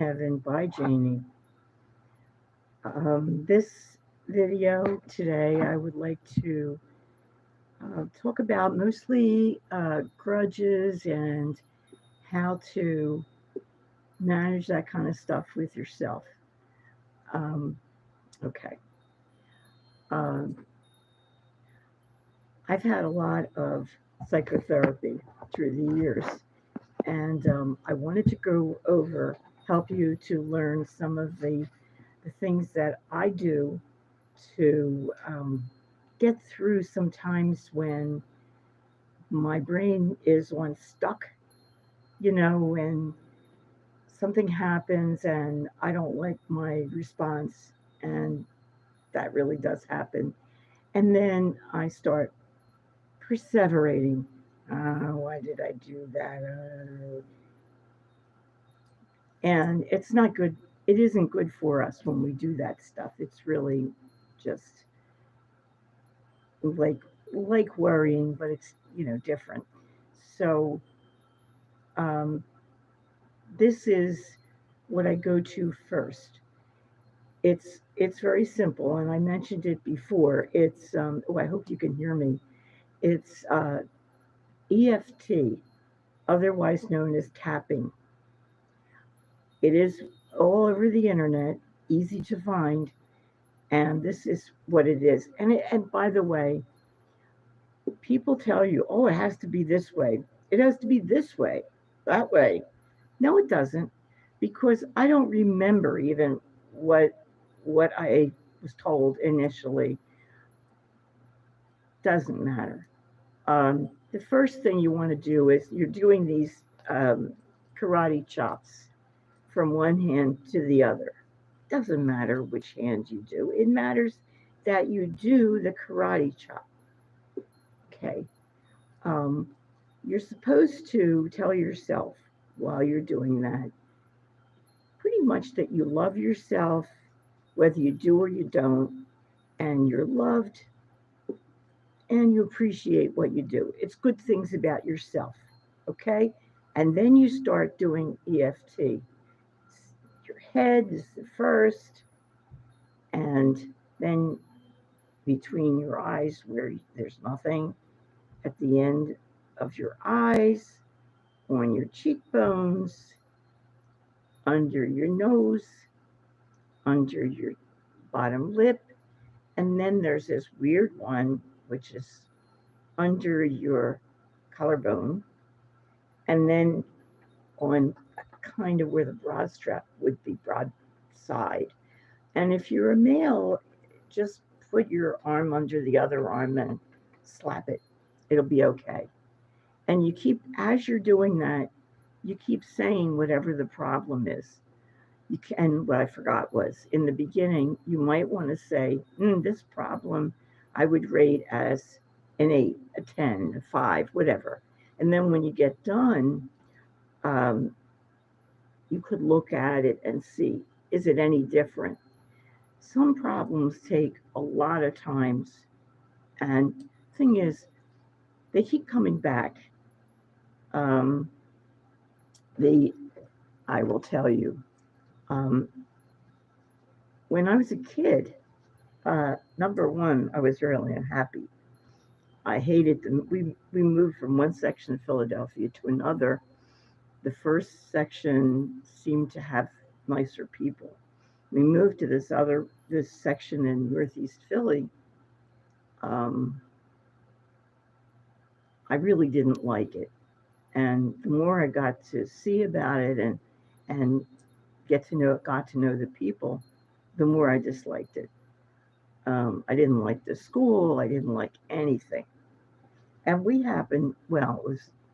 Heaven by Jaynee. This video today, I would like to talk about mostly grudges and how to manage that kind of stuff with yourself. Um, okay. Um, I've had a lot of psychotherapy through the years, and I wanted to go over, help you to learn some of the things that I do to get through sometimes when my brain is on stuck, when something happens and I don't like my response, and that really does happen. And then I start perseverating. Why did I do that? And it's not good. It isn't good for us when we do that stuff. It's really just like worrying, but it's different. So um, this is what I go to first. It's very simple, and I mentioned it before. It's oh, I hope you can hear me. It's EFT, otherwise known as tapping. It is all over the internet, easy to find, and this is what it is. And by the way, people tell you, oh, it has to be this way. It has to be this way, that way. No, it doesn't, because I don't remember even what what I was told initially. Doesn't matter. The first thing you want to do is you're doing these karate chops from one hand to the other. Doesn't matter which hand you do. It matters that you do the karate chop. Okay. Um, you're supposed to tell yourself while you're doing that pretty much that you love yourself, whether you do or you don't, and you're loved and you appreciate what you do. It's good things about yourself, okay? And then you start doing EFT. Your head is the first, and then between your eyes, where there's nothing, at the end of your eyes, on your cheekbones, under your nose, under your bottom lip, and then there's this weird one, which is under your collarbone, and then on kind of where the broad strap would be, broad side. And if you're a male, just put your arm under the other arm and slap it. It'll be okay. And you keep, as you're doing that, you keep saying whatever the problem is. You can, what I forgot was in the beginning, you might want to say, this problem I would rate as an 8, a 10, a 5, whatever. And then when you get done, um, you could look at it and see, is it any different? Some problems take a lot of times, and thing is, they keep coming back. Um, the I will tell you, um, when I was a kid, number one, I was really unhappy. I hated them. We moved from one section of Philadelphia to another. The first section seemed to have nicer people. We moved to this section in Northeast Philly. Um, I really didn't like it, and the more I got to see about it and got to know the people, the more I disliked it. I didn't like the school. I didn't like anything, and we happened. Well,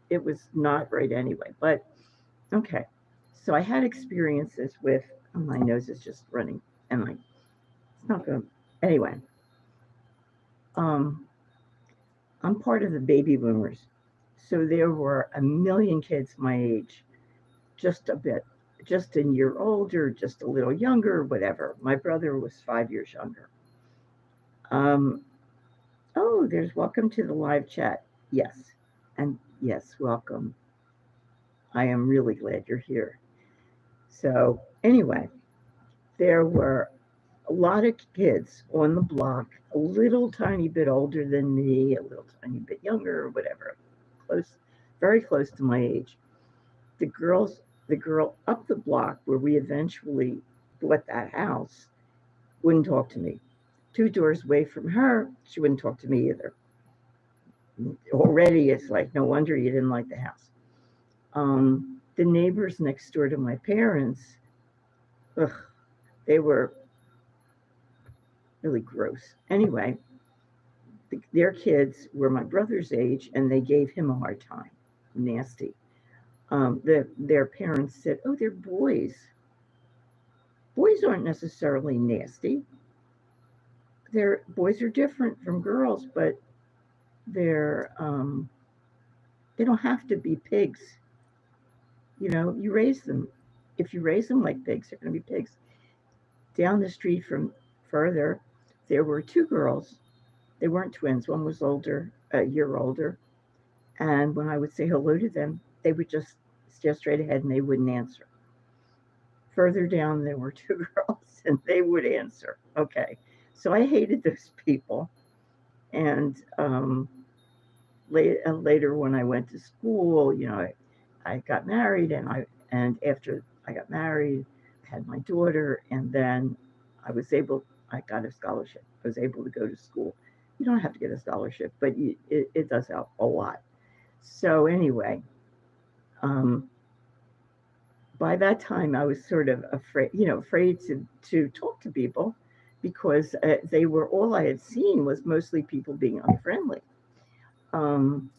it was not right anyway. But okay, so I had experiences with. Oh, my nose is just running, and it's not going. Anyway, um, I'm part of the baby boomers, so there were a million kids my age, just a bit, just a year older, just a little younger, whatever. My brother was 5 years younger. Um, oh, there's welcome to the live chat. Yes, and yes, welcome. I am really glad you're here. So Anyway, there were a lot of kids on the block, a little tiny bit older than me, a little tiny bit younger, or whatever, close, very close to my age. The girls, the girl up the block where we eventually bought that house, wouldn't talk to me. Two doors away from her, she wouldn't talk to me either. Already, it's like no wonder you didn't like the house. The neighbors next door to my parents, ugh, they were really gross. Anyway, their kids were my brother's age, and they gave him a hard time. Nasty. Their parents said, "Oh, they're boys. Boys aren't necessarily nasty. They're boys are different from girls, but they're they don't have to be pigs. You know, you raise them. If you raise them like pigs, they're going to be pigs." Down the street from further, there were two girls. They weren't twins. One was older, a year older. And when I would say hello to them, they would just stare straight ahead and they wouldn't answer. Further down, there were two girls and they would answer. Okay. So I hated those people. And later, when I went to school, I got married, and after I got married, I had my daughter, and then I got a scholarship. I was able to go to school. You don't have to get a scholarship, but it does help a lot. So anyway, um, by that time, I was sort of afraid to talk to people because they were all I had seen was mostly people being unfriendly. Um,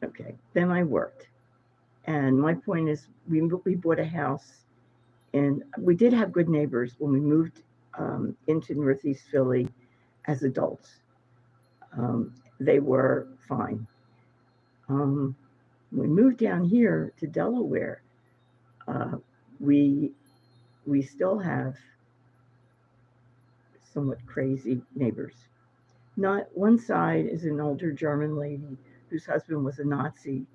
okay, then I worked, and my point is, we bought a house, and we did have good neighbors when we moved into Northeast Philly as adults. They were fine. Um, we moved down here to Delaware. Uh, we we still have somewhat crazy neighbors. Not one side is an older German lady whose husband was a Nazi.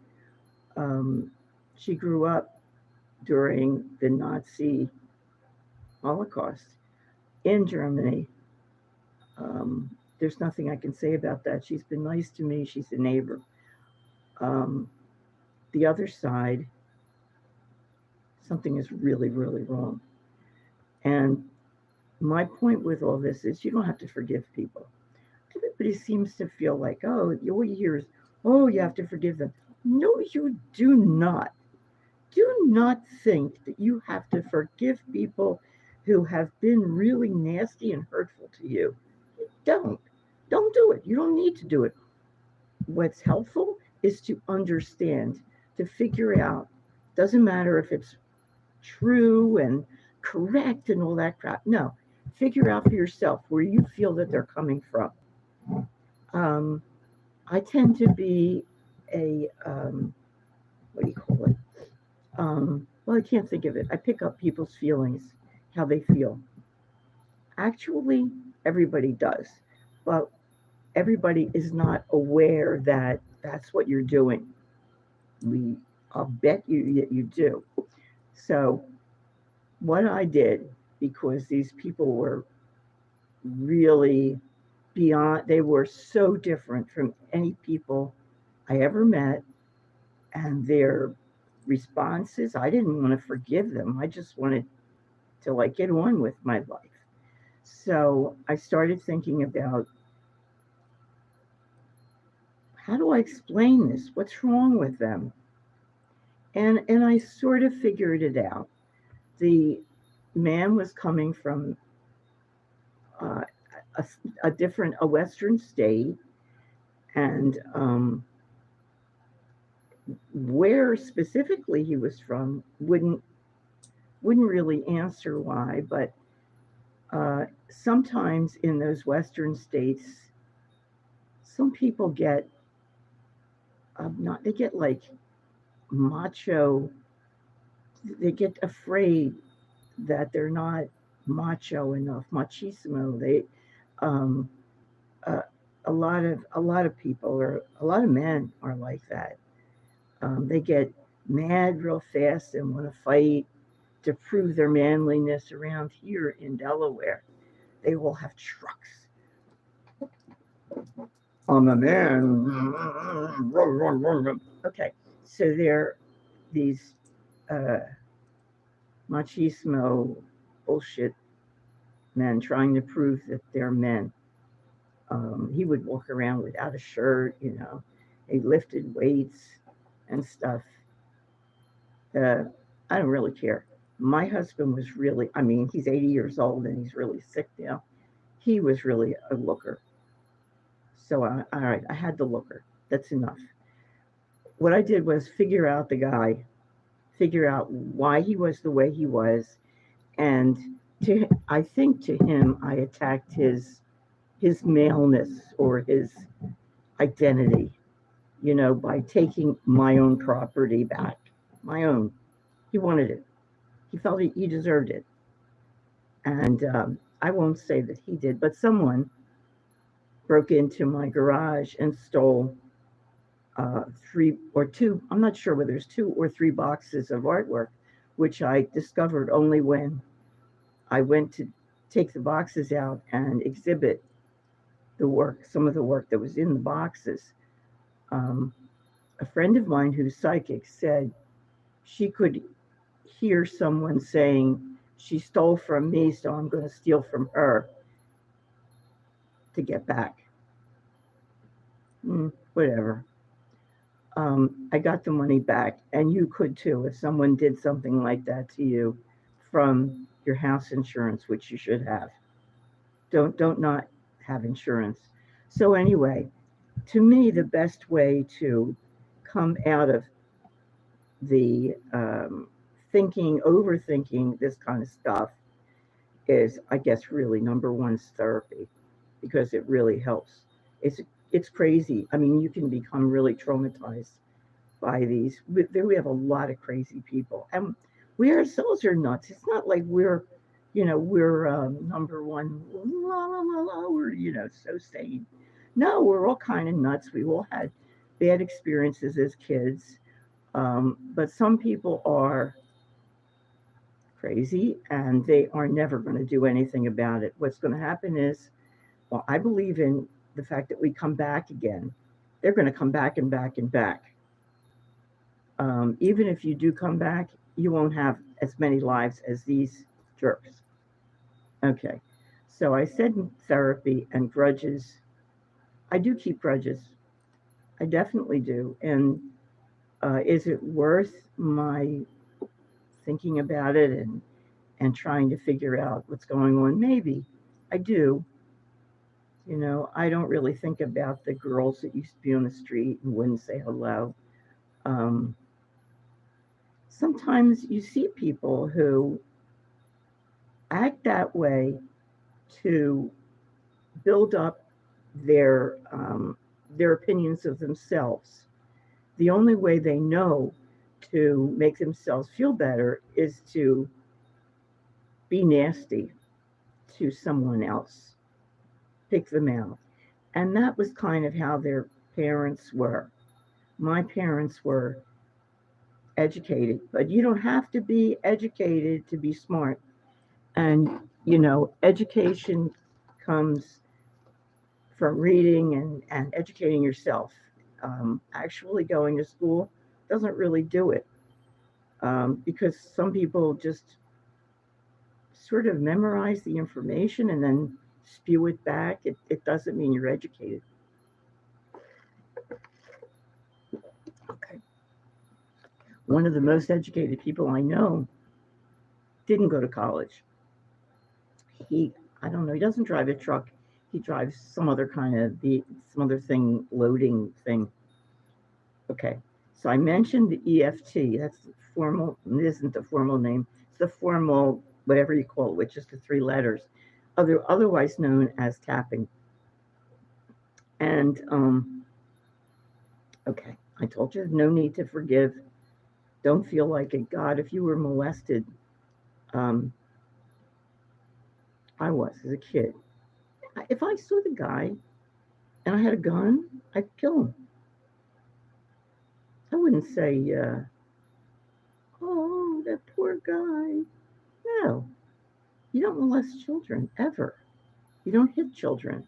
Um, she grew up during the Nazi Holocaust in Germany. There's nothing I can say about that. She's been nice to me. She's a neighbor. Um, the other side, something is really, really wrong. And my point with all this is you don't have to forgive people. Everybody seems to feel like, oh, all you hear is, oh, you have to forgive them. No, you do not. Do not think that you have to forgive people who have been really nasty and hurtful to you. Don't. Don't do it. You don't need to do it. What's helpful is to understand, to figure out. Doesn't matter if it's true and correct and all that crap. No. Figure out for yourself where you feel that they're coming from. Um, I tend to be what do you call it? Well, I can't think of it. I pick up people's feelings, how they feel. Actually, everybody does, but everybody is not aware that that's what you're doing. I'll bet you that you do. So, what I did, because these people were really they were so different from any people I ever met, and their responses, I didn't want to forgive them. I just wanted to get on with my life. So I started thinking about, how do I explain this? What's wrong with them? And I sort of figured it out. The man was coming from uh, a Western state, and where specifically he was from wouldn't really answer why, but sometimes in those Western states, some people get not they get macho. They get afraid that they're not macho enough, machismo. They um, uh, a lot of people, or a lot of men, are like that. They get mad real fast and want to fight to prove their manliness around here in Delaware. They will have trucks. I'm a man. Okay, so they're these uh, machismo bullshit men trying to prove that they're men. He would walk around without a shirt, He lifted weights and stuff. Uh, I don't really care. My husband was really, I mean, he's 80 years old and he's really sick now. He was really a looker. So, all right, I had the looker. That's enough. What I did was figure out the guy, figure out why he was the way he was, and I think to him, I attacked his maleness or his identity, by taking my own property back, my own. He wanted it. He felt he deserved it, and I won't say that he did, but someone broke into my garage and stole three or two, I'm not sure whether it's 2 or 3 boxes of artwork, which I discovered only when I went to take the boxes out and exhibit the work, some of the work that was in the boxes. A friend of mine who's psychic said she could hear someone saying, she stole from me, so I'm going to steal from her to get back. Whatever. I got the money back, and you could too if someone did something like that to you from your house insurance, which you should have. Don't not have insurance. So anyway, to me, the best way to come out of the overthinking this kind of stuff is, I guess, really number one is therapy, because it really helps. It's crazy. I mean, you can become really traumatized by these. We have a lot of crazy people, and we ourselves are nuts. It's not like we're number one, la, la, la, la, we're so sane. No, we're all kind of nuts. We all had bad experiences as kids, but some people are crazy and they are never going to do anything about it. What's going to happen is, well, I believe in the fact that we come back again. They're going to come back and back and back. Even if you do come back, you won't have as many lives as these jerks. Okay, so I said therapy and grudges. I do keep grudges. I definitely do. And is it worth my thinking about it and trying to figure out what's going on? Maybe. I do. I don't really think about the girls that used to be on the street and wouldn't say hello. Sometimes you see people who act that way to build up their opinions of themselves. The only way they know to make themselves feel better is to be nasty to someone else, pick them out. And that was kind of how their parents were. My parents were educated, but you don't have to be educated to be smart. And, education comes from reading and educating yourself. Actually going to school doesn't really do it, because some people just sort of memorize the information and then spew it back. It doesn't mean you're educated. Okay. One of the most educated people I know didn't go to college. I don't know, he doesn't drive a truck. He drives some other thing, loading thing. Okay. So I mentioned the EFT. That's the formal, it isn't the formal name. It's the formal, whatever you call it, which is the 3 letters, otherwise known as tapping. And, okay, I told you no need to forgive. Don't feel like it. God, if you were molested, I was as a kid. If I saw the guy and I had a gun, I'd kill him. I wouldn't say, oh, that poor guy. don't molest children ever. You don't hit children.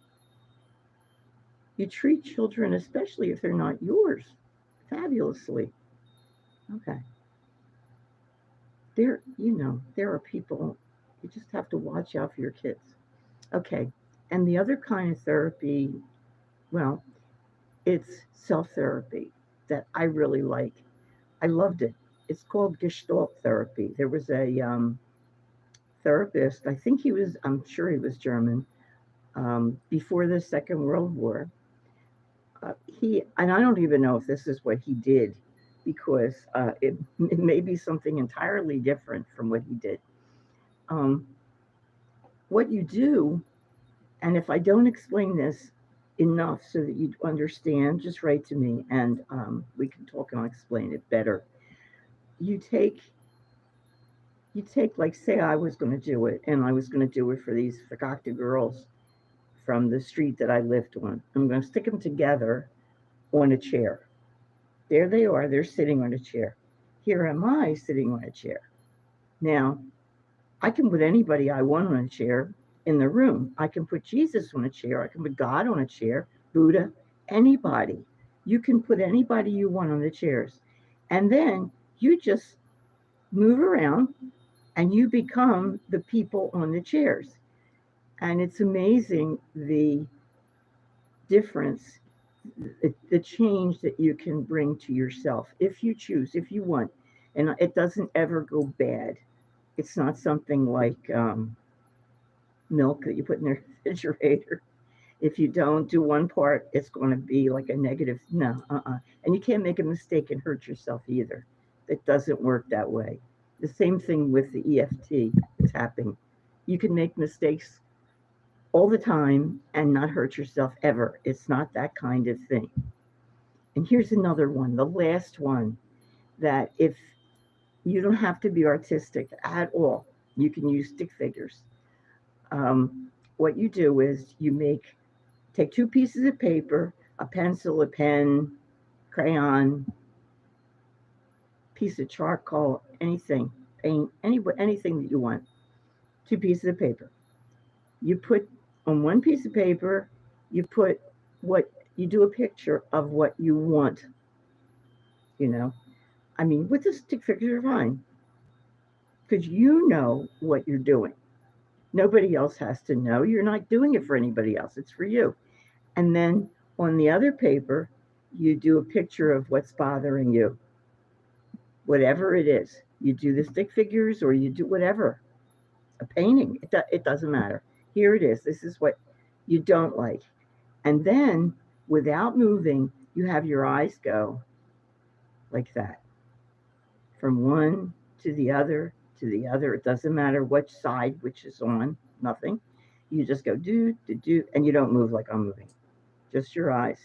You treat children, especially if they're not yours, fabulously. Okay. There are people, you just have to watch out for your kids. Okay. And the other kind of therapy, well, it's self therapy that I really like. I loved it. It's called Gestalt therapy. There was a therapist, I'm sure he was German, before the Second World War. And I don't even know if this is what he did because it may be something entirely different from what he did. Um, what you do, and if I don't explain this enough so that you understand, just write to me and we can talk and I'll explain it better. You take, like, say I was going to do it, and I was going to do it for these Fakakta girls from the street that I lived on. I'm going to stick them together on a chair. There they are, they're sitting on a chair. Here am I sitting on a chair. Now, I can put anybody I want on a chair in the room. I can put Jesus on a chair. I can put God on a chair, Buddha, anybody. You can put anybody you want on the chairs. And then you just move around and you become the people on the chairs. And it's amazing the difference, the change that you can bring to yourself if you choose, if you want. And it doesn't ever go bad. It's not something like milk that you put in the refrigerator. If you don't do one part, it's going to be like a negative. No, And you can't make a mistake and hurt yourself either. It doesn't work that way. The same thing with the EFT, tapping. You can make mistakes all the time and not hurt yourself ever. It's not that kind of thing. And here's another one, the last one, that if you don't have to be artistic at all, you can use stick figures. What you do is take two pieces of paper, a pencil, a pen, crayon, piece of charcoal, anything, paint, anything that you want. Two pieces of paper. You put on one piece of paper, you do a picture of what you want. With the stick figures are fine because you know what you're doing. Nobody else has to know. You're not doing it for anybody else. It's for you. And then on the other paper, you do a picture of what's bothering you. Whatever it is. You do the stick figures or you do whatever. A painting. It doesn't matter. Here it is. This is what you don't like. And then, without moving, you have your eyes go like that. From one to the other to the other. It doesn't matter which side, which is on. Nothing. You just go do, and you don't move like I'm moving. Just your eyes.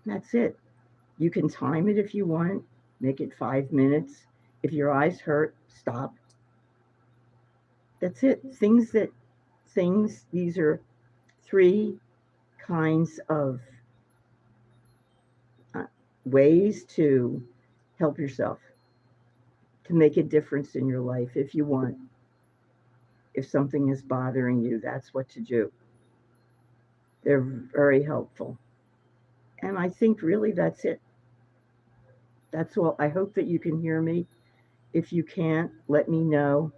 That's it. You can time it if you want. Make it 5 minutes. If your eyes hurt, stop. That's it. These are 3 kinds of ways to help yourself, to make a difference in your life if you want. If something is bothering you, that's what to do. They're very helpful. And I think really that's it. That's all. I hope that you can hear me. If you can't, let me know.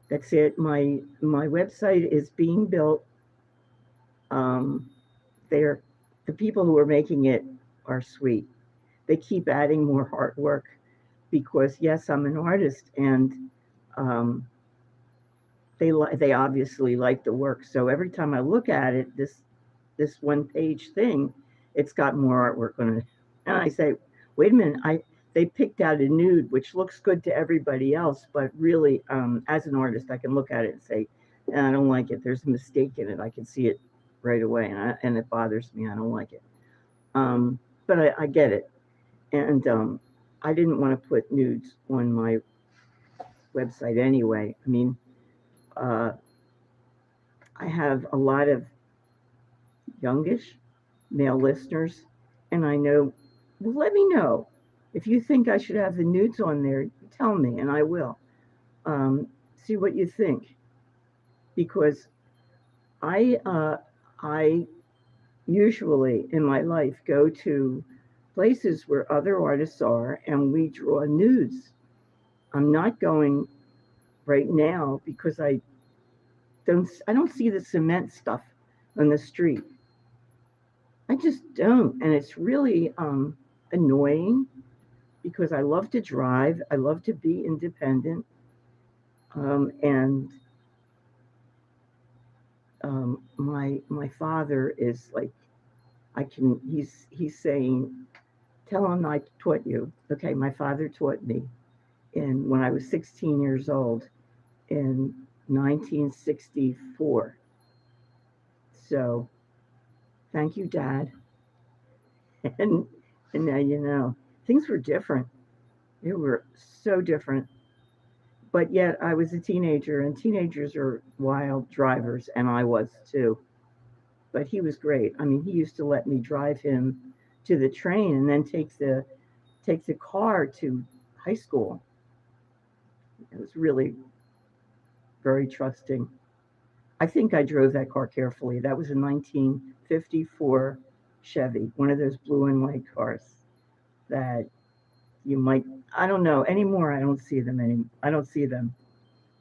That's it. My website is being built. The people who are making it are sweet. They keep adding more artwork because yes, I'm an artist, and they obviously like the work. So every time I look at it, this 1-page thing, it's got more artwork on it, and I say, wait a minute, they picked out a nude which looks good to everybody else, but really, as an artist, I can look at it and say, I don't like it. There's a mistake in it. I can see it right away, and it bothers me. I don't like it. But I get it, and I didn't want to put nudes on my website anyway. I have a lot of youngish male listeners, and I know, well, let me know. If you think I should have the nudes on there, tell me and I will. See what you think, because I usually in my life go to places where other artists are and we draw nudes. I'm not going right now because I don't see the cement stuff on the street. I just don't, and it's really annoying because I love to drive. I love to be independent, and my father is like, I can. He's saying, tell him I taught you. Okay, my father taught me, and when I was 16 years old in 1964. So thank you, Dad. And and now you know things were different. They were so different. But yet I was a teenager, and teenagers are wild drivers, and I was too. But he was great. I mean, he used to let me drive him to the train and then take the car to high school. It was really very trusting. I think I drove that car carefully. That was a 1954 Chevy, one of those blue and white cars that you might, I don't know anymore. I don't see them anymore. I don't see them.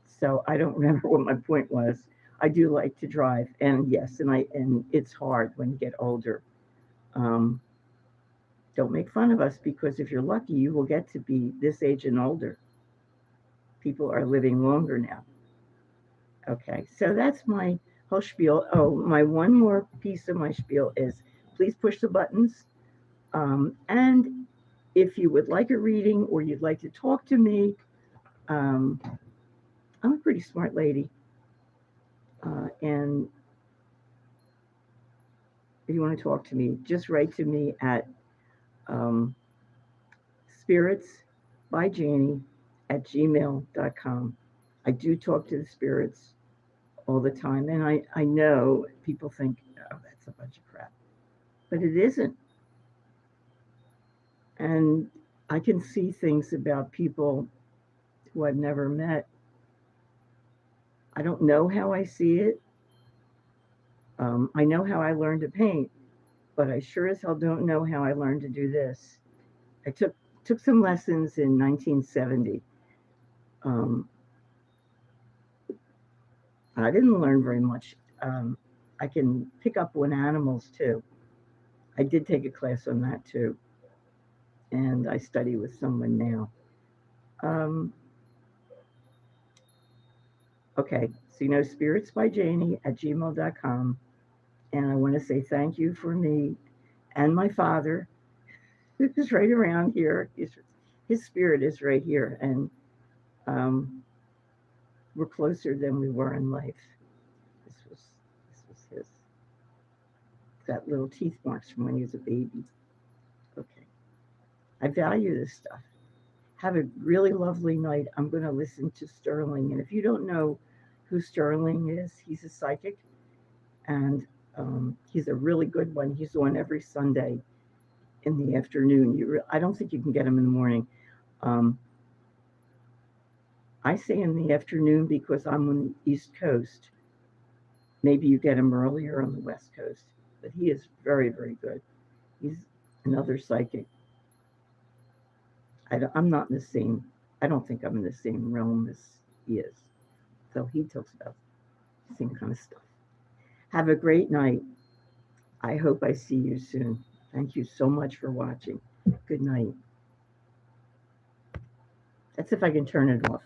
So I don't remember what my point was. I do like to drive, and yes, and it's hard when you get older. Um, don't make fun of us, because if you're lucky, you will get to be this age and older. People are living longer now. Okay, so that's my whole spiel. Oh, my one more piece of my spiel is please push the buttons. And if you would like a reading or you'd like to talk to me, um, I'm a pretty smart lady. And if you want to talk to me, just write to me at um, spiritsbyjaynee@gmail.com. I do talk to the spirits all the time. And I know people think, oh, that's a bunch of crap. But it isn't. And I can see things about people who I've never met. I don't know how I see it. I know how I learned to paint, but I sure as hell don't know how I learned to do this. I took some lessons in 1970. Um, I didn't learn very much. I can pick up on animals too. I did take a class on that too, and I study with someone now. Um, okay, so spiritsbyjaynee@gmail.com, and I want to say thank you for me and my father, who's right around here. His spirit is right here, and um, we're closer than we were in life. This was his. Got little teeth marks from when he was a baby. Okay, I value this stuff. Have a really lovely night. I'm going to listen to Sterling, and if you don't know who Sterling is, he's a psychic, and he's a really good one. He's on every Sunday in the afternoon. I don't think you can get him in the morning. Um, I say in the afternoon because I'm on the East Coast. Maybe you get him earlier on the West Coast, but he is very, very good. He's another psychic. I'm not in the same, I don't think I'm in the same realm as he is. So he talks about the same kind of stuff. Have a great night. I hope I see you soon. Thank you so much for watching. Good night. That's if I can turn it off.